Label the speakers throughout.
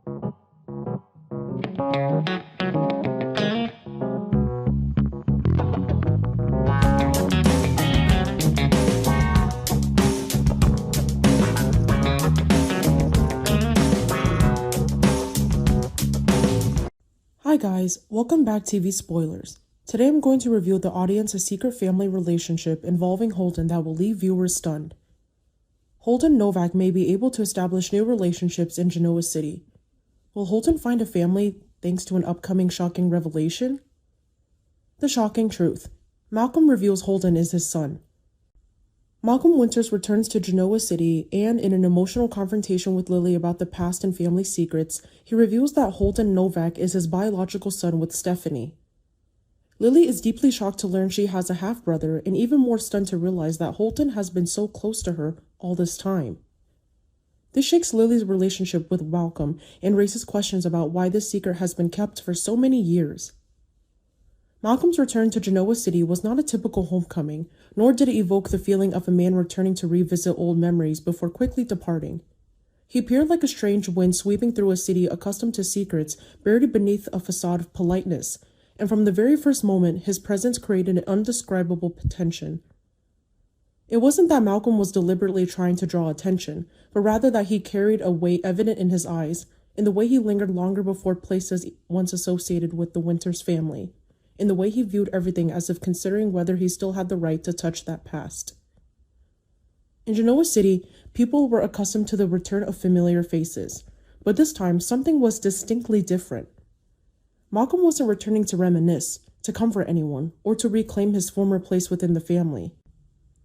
Speaker 1: Hi guys, welcome back to TV Spoilers. Today I'm going to reveal the audience a secret family relationship involving Holden that will leave viewers stunned. Holden Novak may be able to establish new relationships in Genoa City. Will Holden find a family thanks to an upcoming shocking revelation? The shocking truth. Malcolm reveals Holden is his son. Malcolm Winters returns to Genoa City and, in an emotional confrontation with Lily about the past and family secrets, he reveals that Holden Novak is his biological son with Stephanie. Lily is deeply shocked to learn she has a half-brother and even more stunned to realize that Holden has been so close to her all this time. This shakes Lily's relationship with Malcolm and raises questions about why this secret has been kept for so many years. Malcolm's return to Genoa City was not a typical homecoming, nor did it evoke the feeling of a man returning to revisit old memories before quickly departing. He appeared like a strange wind sweeping through a city accustomed to secrets buried beneath a facade of politeness, and from the very first moment, his presence created an undescribable tension. It wasn't that Malcolm was deliberately trying to draw attention, but rather that he carried a weight evident in his eyes, in the way he lingered longer before places once associated with the Winters family, in the way he viewed everything as if considering whether he still had the right to touch that past. In Genoa City, people were accustomed to the return of familiar faces, but this time something was distinctly different. Malcolm wasn't returning to reminisce, to comfort anyone, or to reclaim his former place within the family.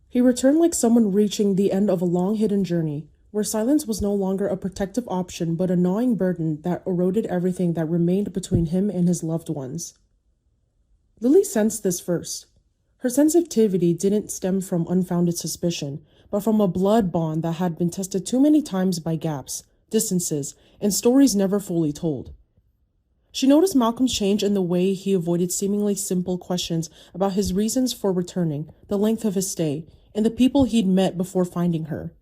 Speaker 1: He returned like someone reaching the end of a long hidden journey, where silence was no longer a protective option but a gnawing burden that eroded everything that remained between him and his loved ones. Lily sensed this first. Her sensitivity didn't stem from unfounded suspicion, but from a blood bond that had been tested too many times by gaps, distances, and stories never fully told. She noticed Malcolm's change in the way he avoided seemingly simple questions about his reasons for returning, the length of his stay, and the people he'd met before finding her.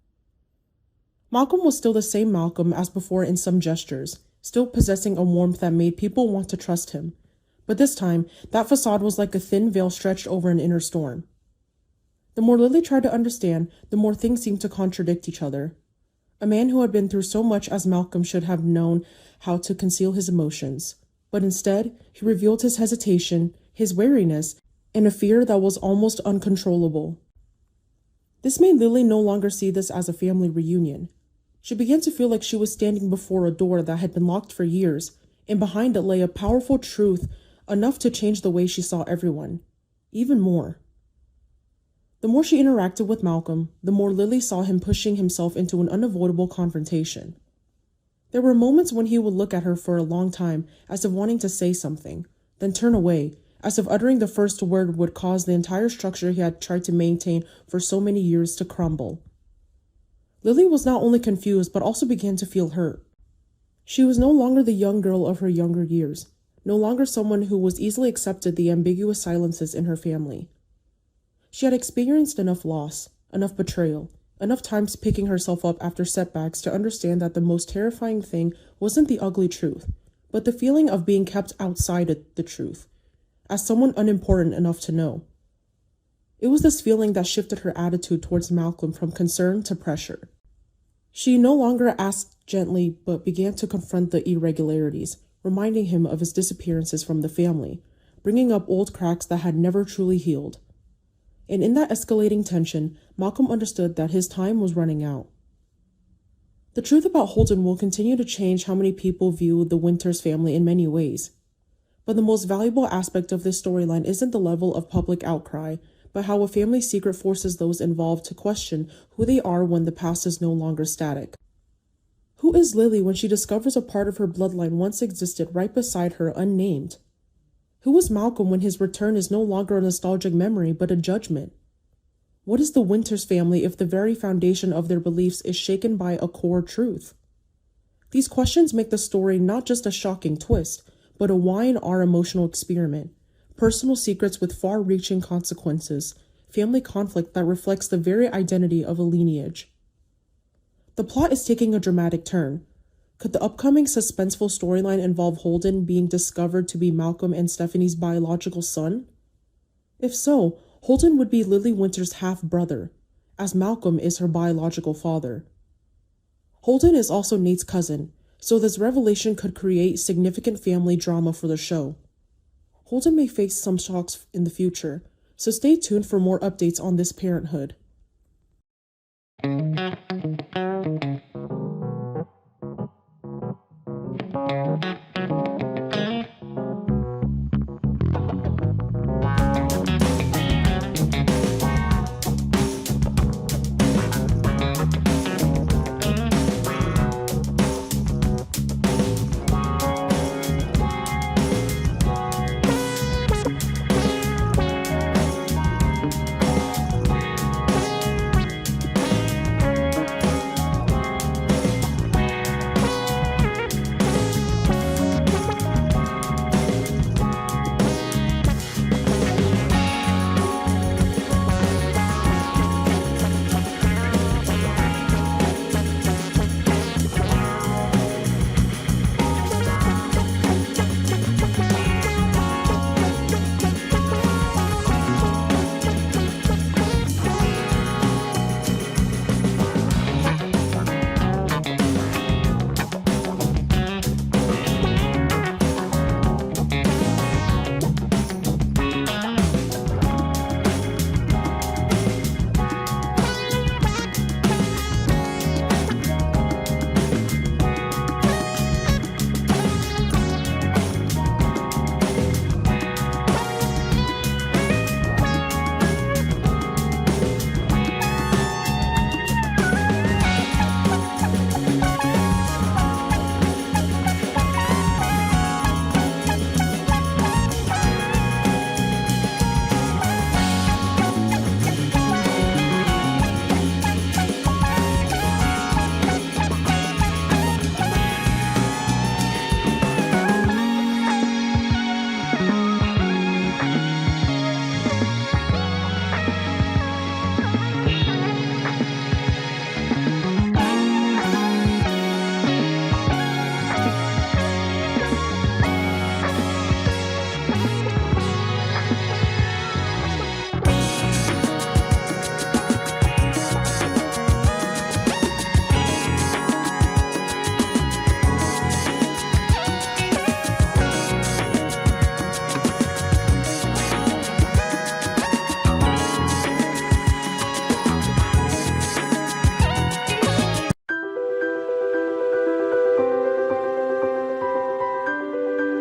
Speaker 1: Malcolm was still the same Malcolm as before in some gestures, still possessing a warmth that made people want to trust him. But this time, that facade was like a thin veil stretched over an inner storm. The more Lily tried to understand, the more things seemed to contradict each other. A man who had been through so much as Malcolm should have known how to conceal his emotions. But instead, he revealed his hesitation, his wariness, and a fear that was almost uncontrollable. This made Lily no longer see this as a family reunion. She began to feel like she was standing before a door that had been locked for years, and behind it lay a powerful truth enough to change the way she saw everyone, even more. The more she interacted with Malcolm, the more Lily saw him pushing himself into an unavoidable confrontation. There were moments when he would look at her for a long time, as if wanting to say something, then turn away, as if uttering the first word would cause the entire structure he had tried to maintain for so many years to crumble. Lily was not only confused, but also began to feel hurt. She was no longer the young girl of her younger years, no longer someone who was easily accepted the ambiguous silences in her family. She had experienced enough loss, enough betrayal, enough times picking herself up after setbacks to understand that the most terrifying thing wasn't the ugly truth, but the feeling of being kept outside the truth, as someone unimportant enough to know. It was this feeling that shifted her attitude towards Malcolm from concern to pressure. She no longer asked gently, but began to confront the irregularities, reminding him of his disappearances from the family, bringing up old cracks that had never truly healed. And in that escalating tension, Malcolm understood that his time was running out. The truth about Holden will continue to change how many people view the Winters family in many ways. But the most valuable aspect of this storyline isn't the level of public outcry, but how a family secret forces those involved to question who they are when the past is no longer static. Who is Lily when she discovers a part of her bloodline once existed right beside her unnamed? Who is Malcolm when his return is no longer a nostalgic memory but a judgment? What is the Winters family if the very foundation of their beliefs is shaken by a core truth? These questions make the story not just a shocking twist, but a Y&R emotional experiment, personal secrets with far-reaching consequences, family conflict that reflects the very identity of a lineage. The plot is taking a dramatic turn. Could the upcoming suspenseful storyline involve Holden being discovered to be Malcolm and Stephanie's biological son? If so, Holden would be Lily Winter's half-brother, as Malcolm is her biological father. Holden is also Nate's cousin, so this revelation could create significant family drama for the show. Holden may face some shocks in the future, so stay tuned for more updates on this parenthood.